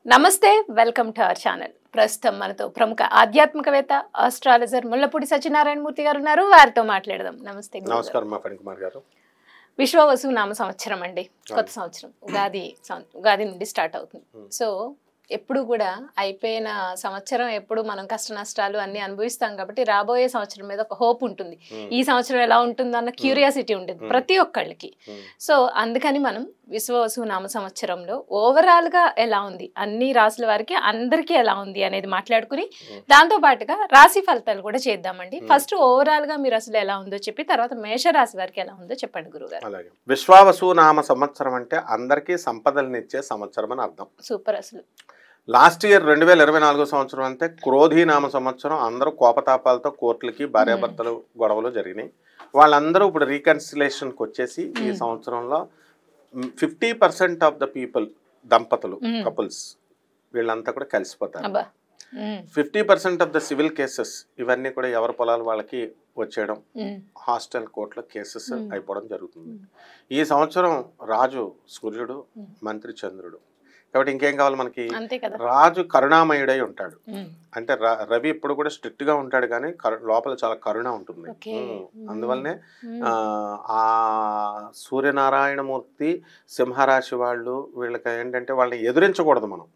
నమస్తే welcome to our channel. ప్రస్తుతం మనతో ప్రముఖ ఆధ్యాత్మికవేత్త ఆస్ట్రాలజర్ ముల్లపూడి సత్యనారాయణ మూర్తి గారు ఉన్నారు. వారితో మాట్లాడదాం. నమస్తే. నమస్కారం మా ఫణి కుమార్ గారు. విశ్వవసు నామ సంవత్సరం అండి, కొత్త సంవత్సరం ఉగాది నుండి స్టార్ట్ అవుతుంది. సో ఎప్పుడు కూడా అయిపోయిన సంవత్సరం ఎప్పుడు మనం కష్ట నష్టాలు అన్ని అనుభవిస్తాం కాబట్టి రాబోయే సంవత్సరం మీద ఒక హోప్ ఉంటుంది. ఈ సంవత్సరం ఎలా ఉంటుందో అన్న క్యూరియాసిటీ ఉంటుంది ప్రతి ఒక్కళ్ళకి. సో అందుకని మనం విశ్వవసు నామ సంవత్సరంలో ఓవరాల్ గా ఎలా ఉంది, అన్ని రాసుల వారికి అందరికీ ఎలా ఉంది అనేది మాట్లాడుకుని దాంతో పాటుగా రాశి ఫలితాలు కూడా చేద్దామండి. ఫస్ట్ ఓవరాల్ గా మీరు అసలు ఎలా ఉందో చెప్పి తర్వాత మేషరాశి వారికి ఎలా ఉందో చెప్పండి గురుగారు. అలాగే విశ్వవసు నామ సంవత్సరం అంటే అందరికీ సంపదలనిచ్చే సంవత్సరం అని అర్థం. సూపర్. అసలు లాస్ట్ ఇయర్ 2024 సంవత్సరం అంటే క్రోధి నామ సంవత్సరం. అందరూ కోపతాపాలతో కోర్టులకి భార్యాభర్తలు గొడవలు జరిగినాయి. వాళ్ళందరూ ఇప్పుడు రీకన్సిలేషన్కి వచ్చేసి ఈ సంవత్సరంలో 50% ఆఫ్ ద పీపుల్, దంపతులు, కపుల్స్ వీళ్ళంతా కూడా కలిసిపోతారు. 50% ఆఫ్ ద సివిల్ కేసెస్ ఇవన్నీ కూడా ఎవరి పొలాలు వాళ్ళకి వచ్చేయడం, హాస్టల్ కోర్టులో కేసెస్ అయిపోవడం జరుగుతుంది. ఈ సంవత్సరం రాజు సూర్యుడు, మంత్రి చంద్రుడు. కాబట్టి ఇంకేం కావాలి మనకి? రాజు కరుణామయుడై ఉంటాడు. అంటే రవి ఇప్పుడు కూడా స్ట్రిక్ట్ గా ఉంటాడు కానీ లోపల చాలా కరుణ ఉంటుంది. అందువల్లనే ఆ సూర్యనారాయణమూర్తి సింహరాశి వాళ్ళు, వీళ్ళకి ఏంటంటే వాళ్ళని ఎదురించకూడదు మనం.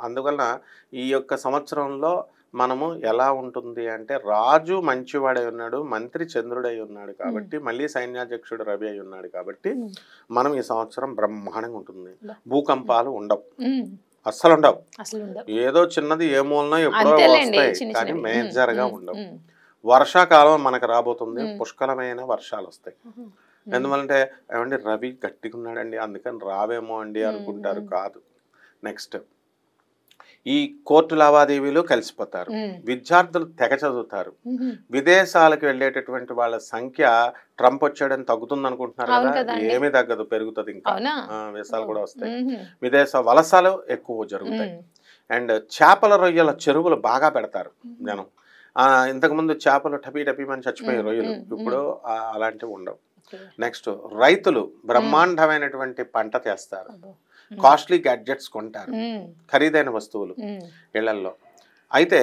అందువలన ఈ యొక్క సంవత్సరంలో మనము ఎలా ఉంటుంది అంటే రాజు మంచివాడై ఉన్నాడు, మంత్రి చంద్రుడై ఉన్నాడు కాబట్టి, మళ్ళీ సైన్యాధ్యక్షుడు రవి అయి ఉన్నాడు కాబట్టి మనం ఈ సంవత్సరం బ్రహ్మాండంగా ఉంటుంది. భూకంపాలు ఉండవు, అస్సలు ఉండవు. ఏదో చిన్నది ఏ మూలనో ఎప్పుడో వస్తాయి కానీ మేజర్ గా ఉండవు. వర్షాకాలం మనకు రాబోతుంది, పుష్కలమైన వర్షాలు వస్తాయి. ఎందువల్లంటే ఏమండి రవి గట్టిగా ఉన్నాడండి అందుకని రావేమో అండి అనుకుంటారు, కాదు. నెక్స్ట్ ఈ కోర్టు లావాదేవీలు కలిసిపోతారు. విద్యార్థులు తెగ చదువుతారు. విదేశాలకు వెళ్ళేటటువంటి వాళ్ళ సంఖ్య ట్రంప్ వచ్చాడని తగ్గుతుంది అనుకుంటున్నారు కదా, ఏమీ తగ్గదు, పెరుగుతుంది. ఇంకా వీసాలు కూడా వస్తాయి. విదేశ వలసలు ఎక్కువ జరుగుతాయి. అండ్ చేపల రొయ్యల చెరువులు బాగా పెడతారు జనం. ఇంతకుముందు చేపలు టపీ టపీమని చచ్చిపోయే రొయ్యలు, ఇప్పుడు అలాంటివి ఉండవు. నెక్స్ట్ రైతులు బ్రహ్మాండమైనటువంటి పంట చేస్తారు, కాస్ట్లీ గ్యాడ్జెట్స్ కొంటారు, ఖరీదైన వస్తువులు ఇళ్లల్లో. అయితే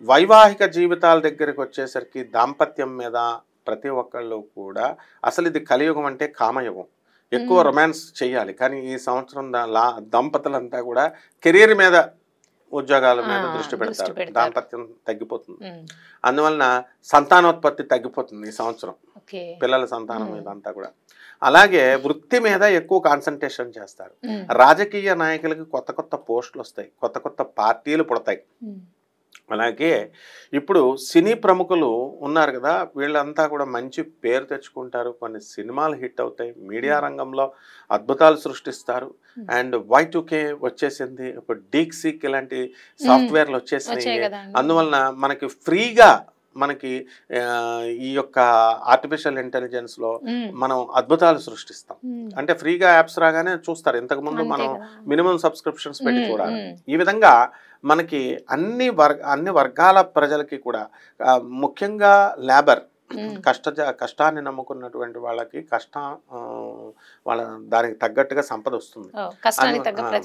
వైవాహిక జీవితాల దగ్గరికి వచ్చేసరికి దాంపత్యం మీద ప్రతి ఒక్కళ్ళు కూడా అసలు ఇది కలియుగం అంటే కామయుగం. ఎక్కువ రొమాన్స్ చేయాలి కానీ ఈ సంవత్సరం దంపతులంతా కూడా కెరీర్ మీద, ఉద్యోగాల మీద దృష్టి పెడతారు. దాంపత్యం తగ్గిపోతుంది. అందువలన సంతానోత్పత్తి తగ్గిపోతుంది ఈ సంవత్సరం, పిల్లల సంతానం మీద అంతా కూడా. అలాగే వృత్తి మీద ఎక్కువ కాన్సన్ట్రేషన్ చేస్తారు. రాజకీయ నాయకులకి కొత్త కొత్త పోస్టులు వస్తాయి, కొత్త కొత్త పార్టీలు పుడతాయి. అలాగే ఇప్పుడు సినీ ప్రముఖులు ఉన్నారు కదా, వీళ్ళంతా కూడా మంచి పేరు తెచ్చుకుంటారు. కొన్ని సినిమాలు హిట్ అవుతాయి, మీడియా రంగంలో అద్భుతాలు సృష్టిస్తారు. అండ్ Y2K వచ్చేసింది, ఇప్పుడు డీక్సీక్ ఇలాంటి సాఫ్ట్వేర్లు వచ్చేసినాయి. అందువలన మనకి ఫ్రీగా మనకి ఈ యొక్క ఆర్టిఫిషియల్ ఇంటెలిజెన్స్ లో మనం అద్భుతాలు సృష్టిస్తాం. అంటే ఫ్రీగా యాప్స్ రాగానే చూస్తారు. ఇంతకుముందు మనం మినిమం సబ్స్క్రిప్షన్స్ పెట్టి చూడాలి. ఈ విధంగా మనకి అన్ని వర్గాల ప్రజలకి కూడా, ముఖ్యంగా లేబర్, కష్టాన్ని నమ్ముకున్నటువంటి వాళ్ళకి వాళ్ళ దానికి తగ్గట్టుగా సంపద వస్తుంది,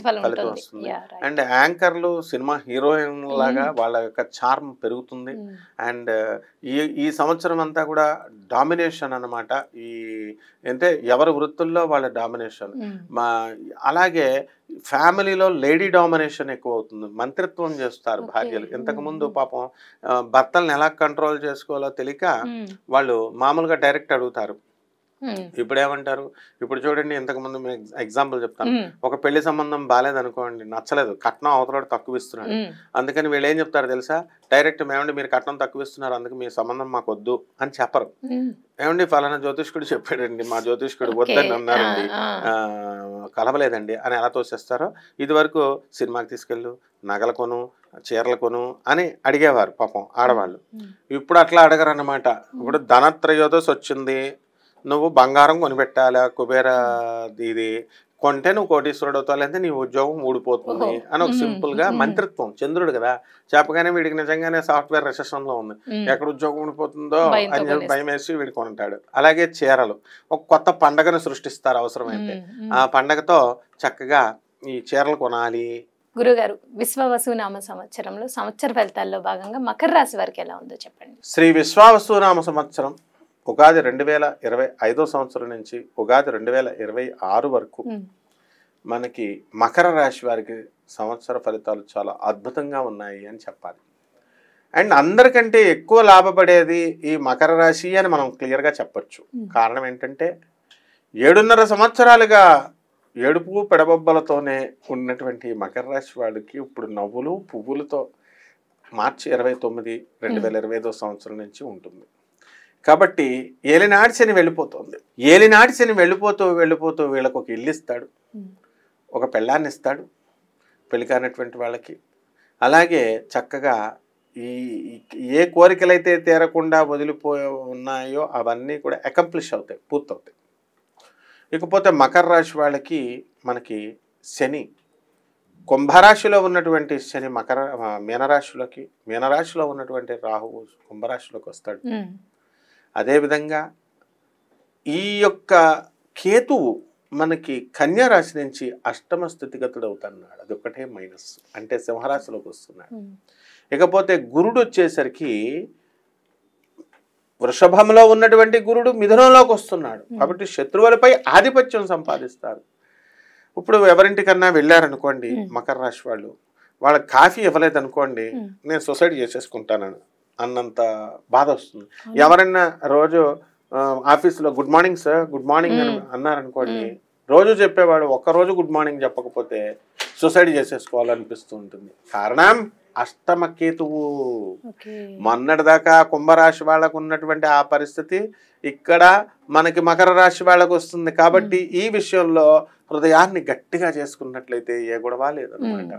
ఫలితం వస్తుంది. అండ్ యాంకర్లు, సినిమా హీరోయిన్ లాగా వాళ్ళ యొక్క చార్మ్ పెరుగుతుంది. అండ్ ఈ సంవత్సరం అంతా కూడా డామినేషన్ అన్నమాట. అంటే ఎవరి వృత్తుల్లో వాళ్ళ డామినేషన్. అలాగే ఫ్యామిలీలో లేడీ డామినేషన్ ఎక్కువ అవుతుంది. మంత్రిత్వం చేస్తారు భార్యలు. ఇంతకుముందు పాపం భర్తలను ఎలా కంట్రోల్ చేసుకోవాలో తెలియక వాళ్ళు మామూలుగా డైరెక్ట్ అడుగుతారు. ఇప్పుడు ఏమంటారు? ఇప్పుడు చూడండి, ఇంతకుముందు ఎగ్జాంపుల్ చెప్తాను. ఒక పెళ్లి సంబంధం బాగాలేదనుకోండి, నచ్చలేదు, కట్నం అవతల తక్కువ ఇస్తున్నాడు. అందుకని వీళ్ళు ఏం చెప్తారు తెలుసా? డైరెక్ట్ ఏమండి మీరు కట్నం తక్కువ ఇస్తున్నారు, అందుకు మీ సంబంధం మాకు వద్దు అని చెప్పరు. ఏమండి ఫలానా జ్యోతిష్కుడు చెప్పాడండి, మా జ్యోతిష్కుడు వద్దని అన్నారండి, కలవలేదండి అని ఎలా తోసేస్తారో. ఇది వరకు సినిమాకి తీసుకెళ్ళు, నగల కొను, చీరలు కొను అని అడిగేవారు పాపం ఆడవాళ్ళు. ఇప్పుడు అట్లా అడగరు అన్నమాట. ఇప్పుడు ధనత్రయోదశి వచ్చింది, నువ్వు బంగారం కొనిపెట్టాలా, కుబేర ఇది కొంటే నువ్వు కోటీశ్వరుడు అవుతావు, లేదా నీ ఉద్యోగం ఊడిపోతుంది అని ఒక సింపుల్ గా మంత్రిత్వం. చంద్రుడు కదా చెప్పగానే వీడికి నిజంగానే సాఫ్ట్వేర్ రిసెషన్ లో ఉంది, ఎక్కడ ఉద్యోగం ఊడిపోతుందో అని చెప్పి భయం వేసి వీడు కొంటాడు. అలాగే చీరలు ఒక కొత్త పండగను సృష్టిస్తారు అవసరమైతే. ఆ పండగతో చక్కగా ఈ చీరలు కొనాలి గురుగారు, విశ్వవసునామ సంవత్సరంలో సంవత్సర ఫలితాల్లో భాగంగా మకర రాశి వారికి ఎలా ఉందో చెప్పండి. శ్రీ విశ్వావసునామ సంవత్సరం ఉగాది 2025 సంవత్సరం నుంచి ఉగాది 2026 వరకు మనకి మకర రాశి వారికి సంవత్సర ఫలితాలు చాలా అద్భుతంగా ఉన్నాయి అని చెప్పాలి. అండ్ అందరికంటే ఎక్కువ లాభపడేది ఈ మకర రాశి అని మనం క్లియర్గా చెప్పచ్చు. కారణం ఏంటంటే 7.5 సంవత్సరాలుగా ఏడుపు పెడబొబ్బలతోనే ఉన్నటువంటి మకర రాశి వాళ్ళకి ఇప్పుడు నవ్వులు పువ్వులతో మార్చి 29, 2025 సంవత్సరం నుంచి ఉంటుంది. కాబట్టి ఏలినాటి శని వెళ్ళిపోతుంది. ఏలినాటి శని వెళ్ళిపోతూ వెళ్ళిపోతూ వీళ్ళకు ఒక ఇల్లు ఇస్తాడు, ఒక పెళ్ళాన్ని ఇస్తాడు పెళ్లి కానటువంటి వాళ్ళకి. అలాగే చక్కగా ఈ ఏ కోరికలైతే తీరకుండా వదిలిపోయి ఉన్నాయో అవన్నీ కూడా అకంప్లిష్ అవుతాయి, పూర్తవుతాయి. ఇకపోతే మకర రాశి వాళ్ళకి మనకి శని కుంభరాశిలో ఉన్నటువంటి శని మీనరాశిలో ఉన్నటువంటి రాహువు కుంభరాశిలోకి వస్తాడు. అదేవిధంగా ఈ యొక్క కేతువు మనకి కన్యా రాశి నుంచి అష్టమ స్థితిగతుడు అవుతున్నాడు. అదొక్కటే మైనస్, అంటే సింహరాశిలోకి వస్తున్నాడు. ఇకపోతే గురుడు వచ్చేసరికి వృషభంలో ఉన్నటువంటి గురుడు మిథునంలోకి వస్తున్నాడు. కాబట్టి శత్రువులపై ఆధిపత్యం సంపాదిస్తారు. ఇప్పుడు ఎవరింటికన్నా వెళ్ళారనుకోండి మకర రాశి వాళ్ళు, వాళ్ళకి కాఫీ ఇవ్వలేదనుకోండి, నేను సొసైడ్ చేసేసుకుంటానని అన్నంత బాధ వస్తుంది. ఎవరైనా రోజు ఆఫీస్లో good morning sir, good morning అని అన్నారనుకోండి, రోజు చెప్పేవాడు ఒక్కరోజు గుడ్ మార్నింగ్ చెప్పకపోతే సొసైడ్ చేసేసుకోవాలనిపిస్తూ ఉంటుంది. కారణం అష్టమ కేతువు. మొన్నటిదాకా కుంభరాశి వాళ్ళకు ఉన్నటువంటి ఆ పరిస్థితి ఇక్కడ మనకి మకర రాశి వాళ్ళకు వస్తుంది. కాబట్టి ఈ విషయంలో హృదయాన్ని గట్టిగా చేసుకున్నట్లయితే ఏ గొడవ లేదనమాట.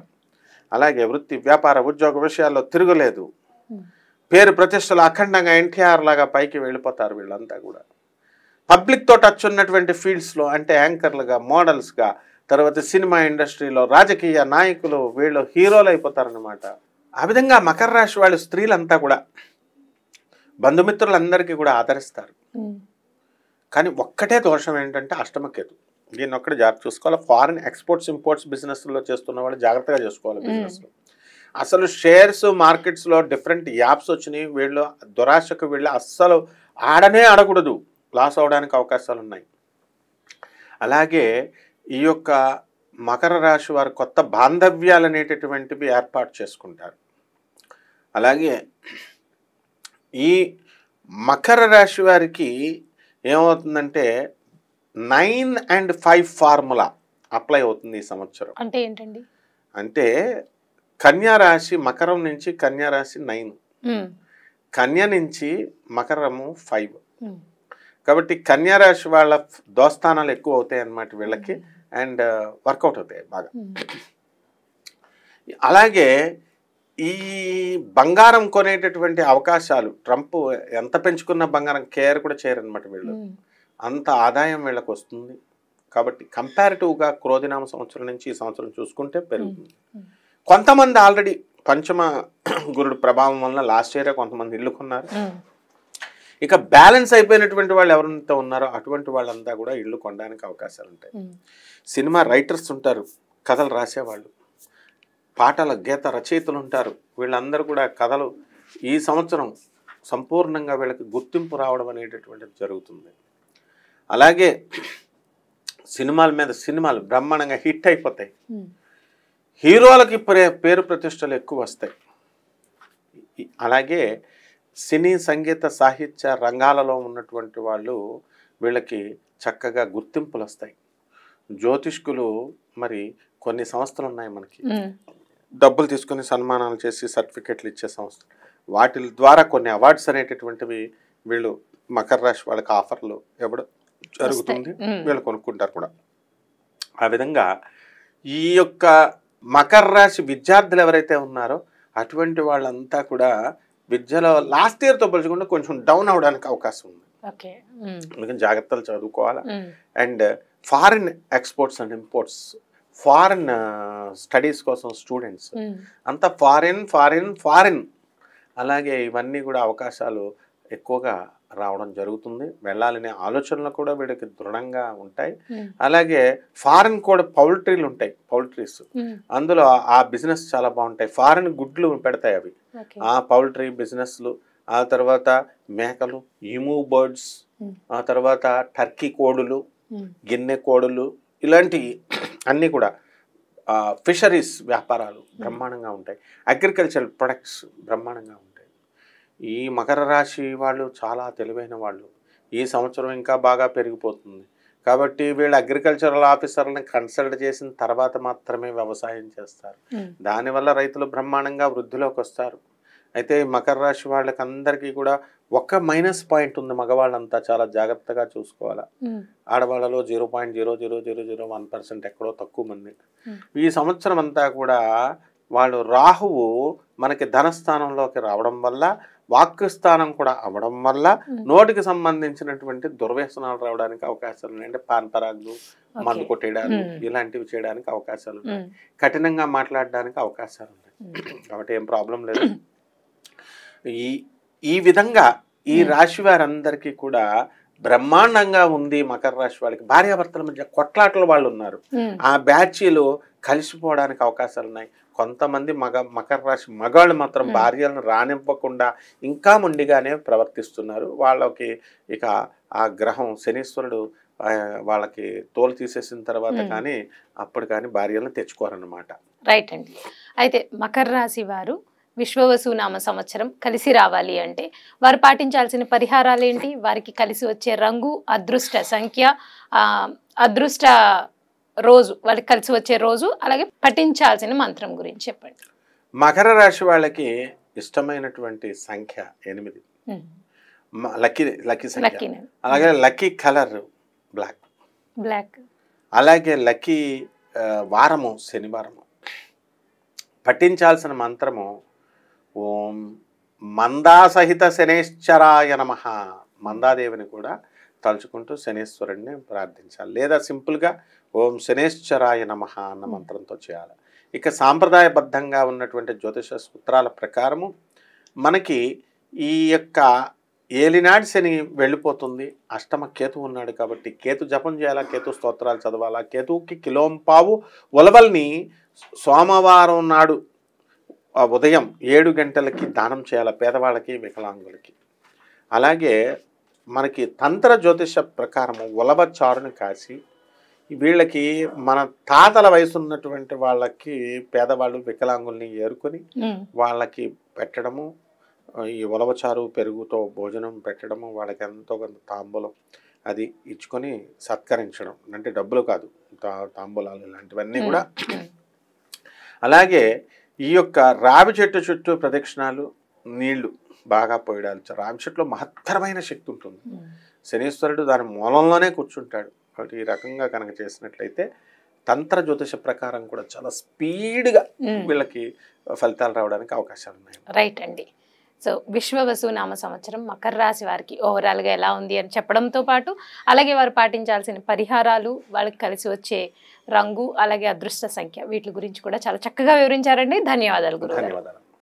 అలాగే వృత్తి వ్యాపార ఉద్యోగ విషయాల్లో తిరుగులేదు. పేరు ప్రతిష్టలు అఖండంగా ఎన్టీఆర్ లాగా పైకి వెళ్ళిపోతారు వీళ్ళంతా కూడా. పబ్లిక్తో టచ్ ఉన్నటువంటి ఫీల్డ్స్లో అంటే యాంకర్లుగా, మోడల్స్గా, తర్వాత సినిమా ఇండస్ట్రీలో రాజకీయ నాయకులు వీళ్ళు హీరోలు అయిపోతారనమాట. ఆ విధంగా మకర రాశి వాళ్ళు స్త్రీలంతా కూడా బంధుమిత్రులందరికీ కూడా ఆదరిస్తారు. కానీ ఒక్కటే దోషం ఏంటంటే అష్టమకేతు. దీన్ని ఒక్కటి జాగ్రత్త చూసుకోవాలి. ఫారిన్ ఎక్స్పోర్ట్స్ ఇంపోర్ట్స్ బిజినెస్లో చేస్తున్న వాళ్ళు జాగ్రత్తగా చేసుకోవాలి. బిజినెస్లో అసలు షేర్స్ మార్కెట్స్లో డిఫరెంట్ యాప్స్ వచ్చినాయి. వీళ్ళు దురాశకు వీళ్ళు అస్సలు ఆడకూడదు, లాస్ అవడానికి అవకాశాలు ఉన్నాయి. అలాగే ఈ యొక్క మకర రాశి వారు కొత్త బాంధవ్యాలు అనేటటువంటివి ఏర్పాటు చేసుకుంటారు. అలాగే ఈ మకర రాశి వారికి ఏమవుతుందంటే 9 and 5 ఫార్ములా అప్లై అవుతుంది ఈ సంవత్సరం. అంటే ఏంటండి? అంటే కన్యా రాశి, మకరం నుంచి కన్యా రాశి 9, కన్య నుంచి మకరము 5. కాబట్టి కన్యా రాశి వాళ్ళ దోస్తానాలు ఎక్కువ అవుతాయి అన్నమాట వీళ్ళకి, అండ్ వర్కౌట్ అవుతాయి బాగా. అలాగే ఈ బంగారం కొనేటటువంటి అవకాశాలు, ట్రంప్ ఎంత పెంచుకున్న బంగారం కేర్ కూడా చేయరనమాట వీళ్ళు, అంత ఆదాయం వీళ్ళకి వస్తుంది. కాబట్టి కంపారిటివ్గా క్రోధినామ సంవత్సరం నుంచి ఈ సంవత్సరం చూసుకుంటే పెరుగుతుంది. కొంతమంది ఆల్రెడీ పంచమ గురుడు ప్రభావం వల్ల లాస్ట్ ఇయర్ కొంతమంది ఇల్లు కొన్నారు. ఇక బ్యాలెన్స్ అయిపోయినటువంటి వాళ్ళు ఎవరంతా ఉన్నారో అటువంటి వాళ్ళంతా కూడా ఇల్లు కొనడానికి అవకాశాలు ఉంటాయి. సినిమా రైటర్స్ ఉంటారు, కథలు రాసేవాళ్ళు, పాటల గీత రచయితలు ఉంటారు. వీళ్ళందరూ కూడా కథలు ఈ సంవత్సరం సంపూర్ణంగా వీళ్ళకి గుర్తింపు రావడం అనేటటువంటిది జరుగుతుంది. అలాగే సినిమాల మీద సినిమాలు బ్రహ్మాండంగా హిట్ అయిపోతాయి. హీరోలకి పేరు ప్రతిష్టలు ఎక్కువ వస్తాయి. అలాగే సినీ సంగీత సాహిత్య రంగాలలో ఉన్నటువంటి వాళ్ళు వీళ్ళకి చక్కగా గుర్తింపులు వస్తాయి. జ్యోతిష్కులు మరి కొన్ని సంస్థలు ఉన్నాయి మనకి, డబ్బులు తీసుకుని సన్మానాలు చేసి సర్టిఫికెట్లు ఇచ్చే సంస్థలు, వాటి ద్వారా కొన్ని అవార్డ్స్ అనేటటువంటివి వీళ్ళు మకర రాశి వాళ్ళకి ఆఫర్లు ఇవ్వడం జరుగుతుంది. వీళ్ళు కొనుక్కుంటారు కూడా. ఆ విధంగా ఈ యొక్క మకర రాశి విద్యార్థులు ఎవరైతే ఉన్నారో అటువంటి వాళ్ళంతా కూడా విద్యలో లాస్ట్ ఇయర్తో పోల్చుకుంటే కొంచెం డౌన్ అవడానికి అవకాశం ఉంది. అందుకని జాగ్రత్తలు చదువుకోవాలి. And foreign exports and imports, foreign studies కోసం స్టూడెంట్స్ అంతా ఫారిన్ అలాగే ఇవన్నీ కూడా అవకాశాలు ఎక్కువగా రావడం జరుగుతుంది. వెళ్ళాలనే ఆలోచనలు కూడా వీళ్ళకి దృఢంగా ఉంటాయి. అలాగే ఫారిన్ కూడా పౌల్ట్రీలు ఉంటాయి. పౌల్ట్రీస్. అందులో ఆ బిజినెస్ చాలా బాగుంటాయి. ఫారిన్ గుడ్లు పెడతాయి అవి. ఆ పౌల్ట్రీ బిజినెస్లు, ఆ తర్వాత మేకలు, ఈమూ బర్డ్స్, ఆ తర్వాత టర్కీ కోడులు, గిన్నె కోడులు, ఇలాంటి అన్నీ కూడా ఫిషరీస్ వ్యాపారాలు బ్రహ్మాండంగా ఉంటాయి. అగ్రికల్చర్ ప్రొడక్ట్స్ బ్రహ్మాండంగా ఉంటాయి. ఈ మకర రాశి వాళ్ళు చాలా తెలివైన వాళ్ళు. ఈ సంవత్సరం ఇంకా బాగా పెరిగిపోతుంది కాబట్టి వీళ్ళు అగ్రికల్చరల్ ఆఫీసర్ని కన్సల్ట్ చేసిన తర్వాత మాత్రమే వ్యవసాయం చేస్తారు. దానివల్ల రైతులు బ్రహ్మాండంగా వృద్ధిలోకి వస్తారు. అయితే మకర రాశి వాళ్ళకి అందరికీ కూడా ఒక మైనస్ పాయింట్ ఉంది. మగవాళ్ళంతా చాలా జాగ్రత్తగా చూసుకోవాలా. ఆడవాళ్ళలో 0.00001% ఎక్కడో తక్కువ మంది. ఈ సంవత్సరం అంతా కూడా వాళ్ళు రాహువు మనకి ధనస్థానంలోకి రావడం వల్ల, వాక్కు స్థానం కూడా అవ్వడం వల్ల నోటికి సంబంధించినటువంటి దుర్వ్యసనాలు రావడానికి అవకాశాలు ఉన్నాయి. అంటే పాన్పరాగ్లు, మందు కొట్టేయడాలు, ఇలాంటివి చేయడానికి అవకాశాలు ఉన్నాయి. కఠినంగా మాట్లాడడానికి అవకాశాలు ఉన్నాయి. కాబట్టి ఏం ప్రాబ్లం లేదు. ఈ విధంగా ఈ రాశి వారందరికీ కూడా బ్రహ్మాండంగా ఉంది. మకర రాశి వాళ్ళకి భార్యాభర్తల మధ్య కొట్లాటలు వాళ్ళు ఉన్నారు. ఆ బ్యాచీలు కలిసిపోవడానికి అవకాశాలు ఉన్నాయి. కొంతమంది మకర రాశి మగాళ్ళు మాత్రం భార్యలను రానివ్వకుండా ఇంకా మొండిగానే ప్రవర్తిస్తున్నారు. వాళ్ళకి ఇక ఆ గ్రహం శనీశ్వరుడు వాళ్ళకి తోలు తీసేసిన తర్వాత కానీ అప్పుడు కానీ భార్యలను తెచ్చుకోరన్నమాట. రైట్ అండి. అయితే మకర రాశి వారు విశ్వవసునామ సంవత్సరం కలిసి రావాలి అంటే వారు పాటించాల్సిన పరిహారాలు ఏంటి? వారికి కలిసి వచ్చే రంగు, అదృష్ట సంఖ్య, అదృష్ట రోజు, వాళ్ళకి కలిసి వచ్చే రోజు, అలాగే పఠించాల్సిన మంత్రం గురించి చెప్పండి. మకర రాశి వాళ్ళకి ఇష్టమైనటువంటి సంఖ్య 8. లక్కీ సంఖ్య. అలాగే లక్కీ కలర్ బ్లాక్. అలాగే లక్కీ వారము శనివారము. పఠించాల్సిన మంత్రము ఓం మందాసహిత శనేశ్వరాయ నమః. మందాదేవిని కూడా తలుచుకుంటూ శనేశ్వరుడిని ప్రార్థించాలి. లేదా సింపుల్గా ఓం శనేశ్వరాయ నమః అన్న మంత్రంతో చేయాలి. ఇక సాంప్రదాయబద్ధంగా ఉన్నటువంటి జ్యోతిష సూత్రాల ప్రకారము మనకి ఈ యొక్క ఏలినాటి శని వెళ్ళిపోతుంది. అష్టమ కేతు ఉన్నాడు కాబట్టి కేతు జపం చేయాలా, కేతు స్తోత్రాలు చదవాలా. కేతువుకి కిలోంపావు ఉలవల్ని సోమవారం నాడు ఉదయం 7 గంటలకి దానం చేయాలి పేదవాళ్ళకి, వికలాంగులకి. అలాగే మనకి తంత్ర జ్యోతిష ప్రకారము ఉలవ చారుని కాసి వీళ్ళకి మన తాతల వయసు ఉన్నటువంటి వాళ్ళకి, పేదవాళ్ళు వికలాంగుల్ని ఏరుకొని వాళ్ళకి పెట్టడము, ఈ ఉలవచారు పెరుగుతో భోజనం పెట్టడము, వాళ్ళకి ఎంతో కొంత తాంబూలం అది ఇచ్చుకొని సత్కరించడం. అంటే డబ్బులు కాదు, తాంబూలాలు ఇలాంటివన్నీ కూడా. అలాగే ఈ యొక్క రావి చెట్టు చుట్టూ ప్రదక్షిణాలు, నీళ్లు బాగా పోయడాలు. రావి చెట్టులో మహత్తరమైన శక్తి ఉంటుంది. శనీశ్వరుడు దాని మూలంలోనే కూర్చుంటాడు. కాబట్టి ఈ రకంగా కనుక చేసినట్లయితే తంత్ర జ్యోతిష ప్రకారం కూడా చాలా స్పీడ్గా వీళ్ళకి ఫలితాలు రావడానికి అవకాశాలు ఉన్నాయి. రైట్ అండి. సో విశ్వవసునామ సంవత్సరం మకర రాశి వారికి ఓవరాల్గా ఎలా ఉంది అని చెప్పడంతో పాటు, అలాగే వారు పాటించాల్సిన పరిహారాలు, వాళ్ళకి కలిసి వచ్చే రంగు, అలాగే అదృష్ట సంఖ్య, వీటి గురించి కూడా చాలా చక్కగా వివరించారండి. ధన్యవాదాలు గురుగారు. ధన్యవాదాలు.